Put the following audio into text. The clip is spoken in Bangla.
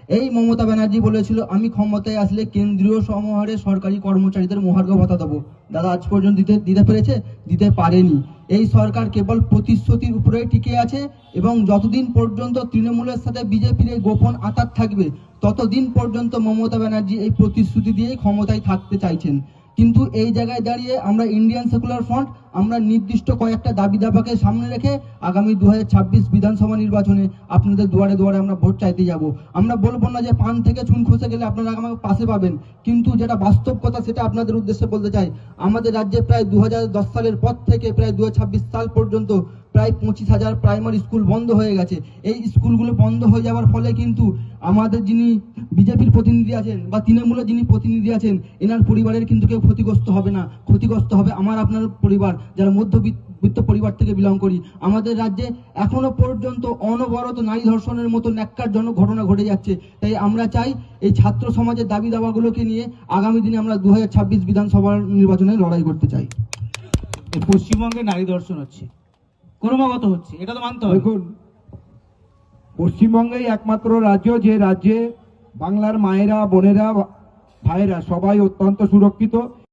এই মমতা ব্যানার্জি বলেছিল আমি ক্ষমতায় আসলে কেন্দ্রীয় সমহারে সরকারি কর্মচারীদের মহার্ঘ ভাতা দেবো। দাদা আজ পর্যন্ত দিতে দিতে পেরেছে? দিতে পারেনি। এই সরকার কেবল প্রতিশ্রুতির উপরে টিকে আছে এবং যতদিন পর্যন্ত তৃণমূলের সাথে বিজেপির এই গোপন আঁতাত থাকবে ততদিন পর্যন্ত মমতা ব্যানার্জি এই প্রতিশ্রুতি দিয়েই ক্ষমতায় থাকতে চাইছেন। কিন্তু এই জায়গায় দাঁড়িয়ে আমরা ইন্ডিয়ান সেকুলার ফ্রন্ট আমরা নির্দিষ্ট কয়েকটা দাবি দাবাকে সামনে রেখে আগামী 2026 বিধানসভা নির্বাচনে আপনাদের দুয়ারে দুয়ারে আমরা ভোট চাইতে যাব। আমরা বলবো না যে পান থেকে চুন খসে গেলে আপনারা আমাকে পাশে পাবেন, কিন্তু যেটা বাস্তব কথা সেটা আপনাদের উদ্দেশ্যে বলতে চাই। আমাদের রাজ্যে প্রায় 2010 সালের পর থেকে প্রায় 2026 সাল পর্যন্ত প্রায় 25,000 প্রাইমারি স্কুল বন্ধ হয়ে গেছে। এই স্কুলগুলো বন্ধ হয়ে যাওয়ার ফলে কিন্তু আমাদের যিনি বিজেপির প্রতিনিধি আছেন বা তৃণমূলের যিনি প্রতিনিধি আছেন এনার পরিবারের কিন্তু কেউ ক্ষতিগ্রস্ত হবে না, ক্ষতিগ্রস্ত হবে আমার আপনার পরিবার যারা মধ্যবিত্ত পরিবার থেকে বিলং করি। আমাদের রাজ্যে এখনো পর্যন্ত অনবরত নারী ধর্ষণের মতো ন্যাক্কারজনক ঘটনা ঘটে যাচ্ছে। তাই আমরা চাই এই ছাত্র সমাজের দাবি দাবাগুলোকে নিয়ে আগামী দিনে আমরা 2026 বিধানসভা নির্বাচনে লড়াই করতে চাই। পশ্চিমবঙ্গে নারী ধর্ষণ হচ্ছে, ক্রমাগত হচ্ছে, এটা তো মানতে হবে। দেখুন, পশ্চিমবঙ্গেই একমাত্র রাজ্য যে রাজ্যে বাংলার মায়েরা, বোনেরা, ভাইয়েরা সবাই অত্যন্ত সুরক্ষিত।